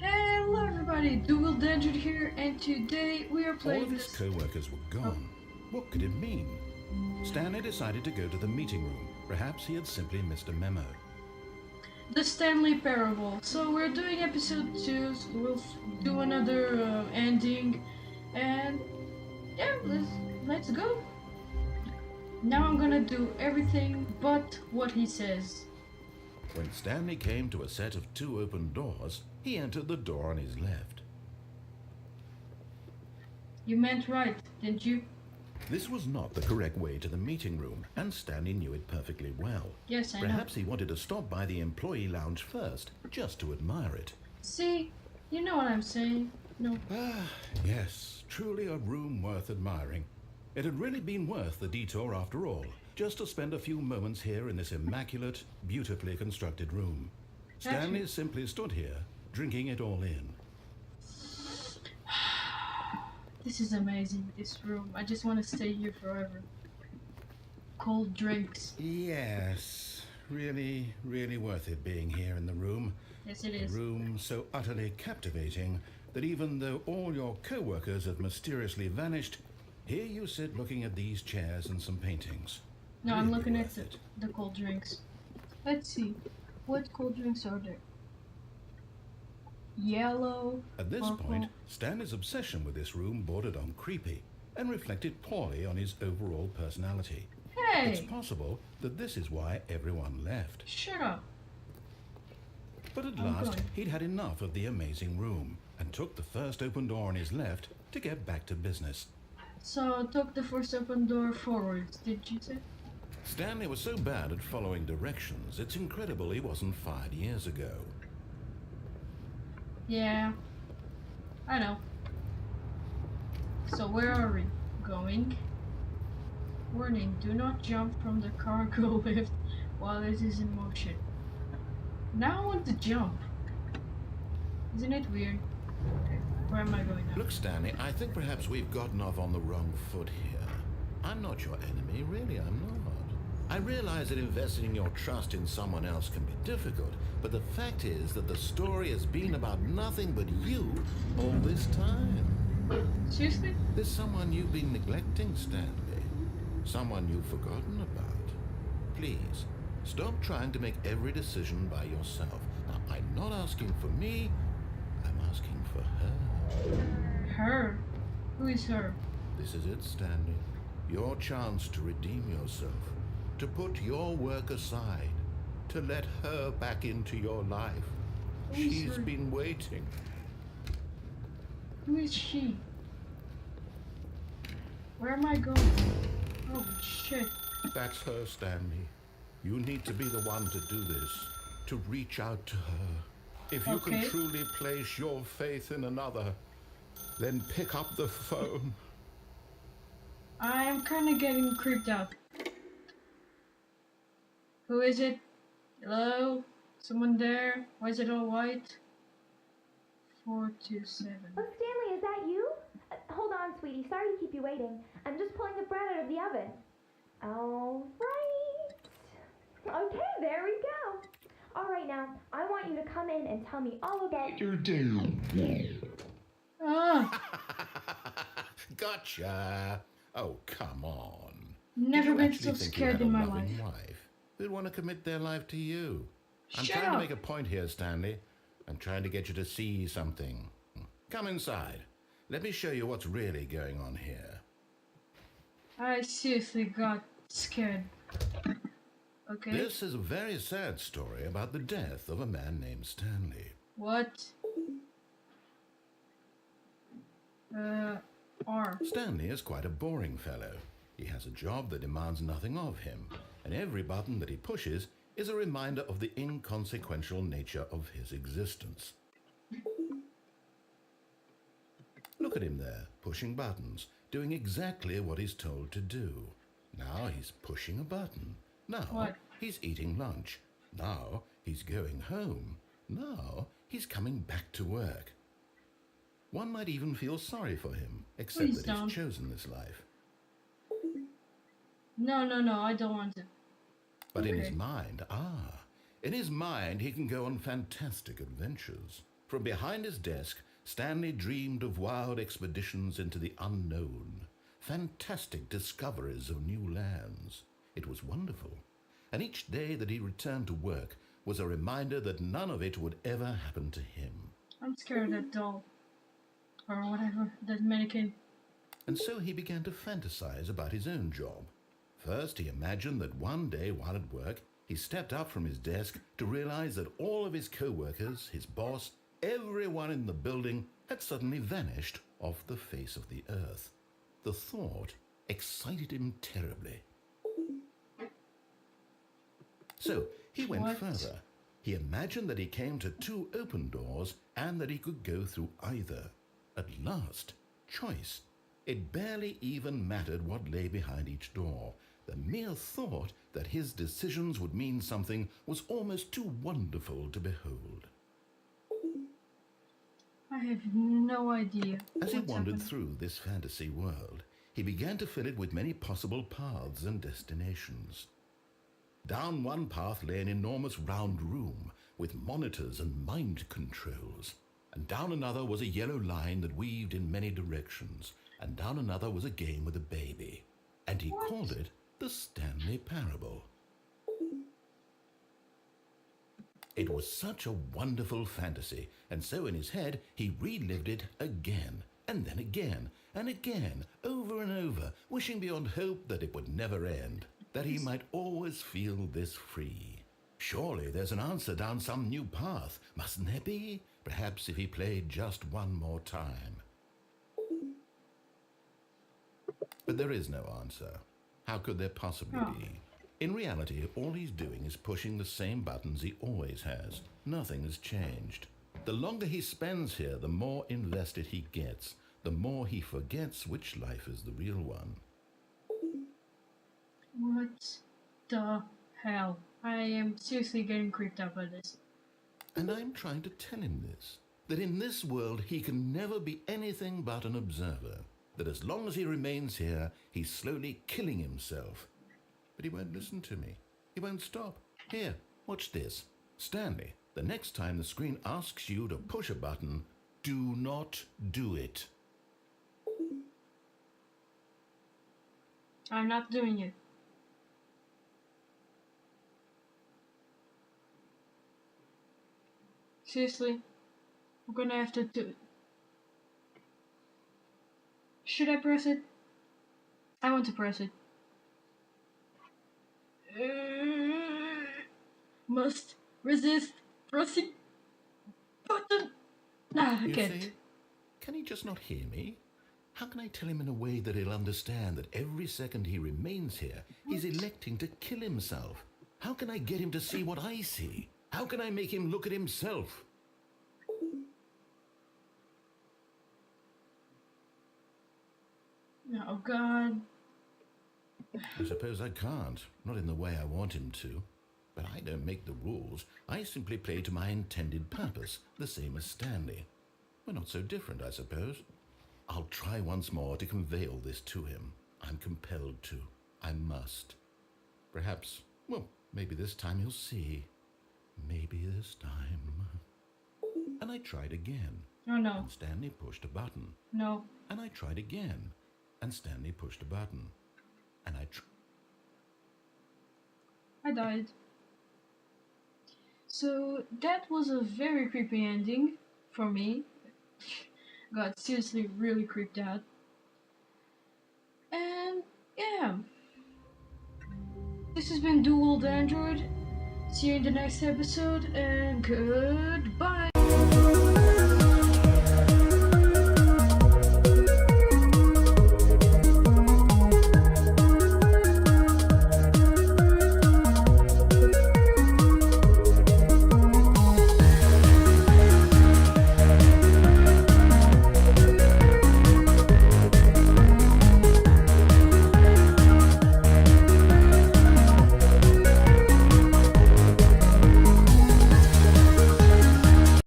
Hello everybody, Dougal Danger here, and today we are playing All of his co-workers were gone. What could it mean? Stanley decided to go to the meeting room. Perhaps he had simply missed a memo. the Stanley Parable. So we're doing episode 2, so we'll do another ending, and yeah, let's go. Now I'm gonna do everything but what he says. When Stanley came to a set of 2 open doors, he entered the door on his left. You meant right, didn't you? This was not the correct way to the meeting room, and Stanley knew it perfectly well. Yes, I know. Perhaps he wanted to stop by the employee lounge first, just to admire it. See, you know what I'm saying. No. Ah, yes, truly a room worth admiring. It had really been worth the detour after all, just to spend a few moments here in this immaculate, beautifully constructed room. Stanley simply stood here, drinking it all in. This is amazing, this room. I just want to stay here forever. Cold drinks. Yes, really, really worth it being here in the room. Yes, it A is. room so utterly captivating that even though all your co-workers have mysteriously vanished, here you sit looking at these chairs and some paintings. No, I'm Really looking at worth it. the cold drinks. Let's see. What cold drinks are there? Yellow. At this purple. point, Stanley's obsession with this room bordered on creepy and reflected poorly on his overall personality. It's Hey! possible that this is why everyone left. Shut up. But at I'm last, going. he'd had enough of the amazing room and took the first open door on his left to get back to business. So, took the first open door forwards, did you say? Stanley was so bad at following directions, it's incredible he wasn't fired years ago. Yeah. I know. So, where are we going? Warning, do not jump from the cargo lift while it is in motion. Now I want to jump. Isn't it weird? Okay, where am I going now? Look, Stanley, I think perhaps we've gotten off on the wrong foot here. I'm not your enemy, really, I'm not. I realize that investing your trust in someone else can be difficult, but the fact is that the story has been about nothing but you all this time. Seriously? There's someone you've been neglecting, Stanley. Someone you've forgotten about. Please, stop trying to make every decision by yourself. Now, I'm not asking for me, I'm asking for her. Her? Who is her? This is it, Stanley. Your chance to redeem yourself. To put your work aside. To let her back into your life. Who is She's her? been waiting. Who is she? Where am I going? Oh shit. That's her, Stanley. You need to be the one to do this. To reach out to her. If you Okay. can truly place your faith in another, then pick up the phone. I'm kinda getting creeped out. Who is it? Hello? Someone there? Why is it all white? 427. Oh, Stanley, is that you? Hold on, sweetie. Sorry to keep you waiting. I'm just pulling the bread out of the oven. All right. Okay, there we go. All right, now, I want you to come in and tell me all about your day. Ah! Gotcha. Oh, come on. Never Did you been actually so think you scared had a in my loving life. wife who'd want to commit their life to you? I'm Shut trying to up. make a point here, Stanley. I'm trying to get you to see something. Come inside. Let me show you what's really going on here. I seriously got scared. Okay. This is a very sad story about the death of a man named Stanley. What? R. Stanley is quite a boring fellow. He has a job that demands nothing of him, and every button that he pushes is a reminder of the inconsequential nature of his existence. Look at him there, pushing buttons, doing exactly what he's told to do. Now he's pushing a button. Now What? he's eating lunch. Now he's going home. Now he's coming back to work. One might even feel sorry for him, except Please that don't. he's chosen this life. No, no, no, I don't want to. But in his Okay. mind, in his mind he can go on fantastic adventures. From behind his desk, Stanley dreamed of wild expeditions into the unknown, fantastic discoveries of new lands. It was wonderful. And each day that he returned to work was a reminder that none of it would ever happen to him. I'm scared of that doll. Or whatever, that mannequin. And so he began to fantasize about his own job. First, he imagined that one day while at work, he stepped up from his desk to realize that all of his co-workers, his boss, everyone in the building had suddenly vanished off the face of the earth. The thought excited him terribly. So he went What? further. He imagined that he came to two open doors and that he could go through either. At last, choice. It barely even mattered what lay behind each door. The mere thought that his decisions would mean something was almost too wonderful to behold. I have no idea As he what's wandered happening. through this fantasy world, he began to fill it with many possible paths and destinations. Down one path lay an enormous round room with monitors and mind controls, and down another was a yellow line that weaved in many directions, and down another was a game with a baby, and he What? called it the Stanley Parable. It was such a wonderful fantasy, and so in his head he relived it again, and then again, and again, over and over, wishing beyond hope that it would never end, that he might always feel this free. Surely there's an answer down some new path, mustn't there be? Perhaps if he played just one more time. But there is no answer. How could there possibly Oh. be? In reality, all he's doing is pushing the same buttons he always has. Nothing has changed. The longer he spends here, the more invested he gets, the more he forgets which life is the real one. What the hell? I am seriously getting creeped out by this. And I'm trying to tell him this, that in this world he can never be anything but an observer, that as long as he remains here, he's slowly killing himself. But he won't listen to me. He won't stop. Here, watch this. Stanley, the next time the screen asks you to push a button, do not do it. I'm not doing it. Seriously, I'm gonna have to do it. Should I press it? I want to press it. Must resist pressing button. Nah, I You can't. see? Can he just not hear me? How can I tell him in a way that he'll understand that every second he remains here, he's electing to kill himself? How can I get him to see what I see? How can I make him look at himself? Oh God. I suppose I can't, not in the way I want him to. But I don't make the rules. I simply play to my intended purpose, the same as Stanley. We're not so different, I suppose. I'll try once more to convey all this to him. I'm compelled to. I must. Perhaps, well, maybe this time he'll see. Maybe this time. And I tried again. Oh no. And Stanley pushed a button. No. And I tried again. And Stanley pushed a button. And I died. So that was a very creepy ending for me. Got seriously really creeped out. And yeah. This has been Dual the Android. See you in the next episode and goodbye.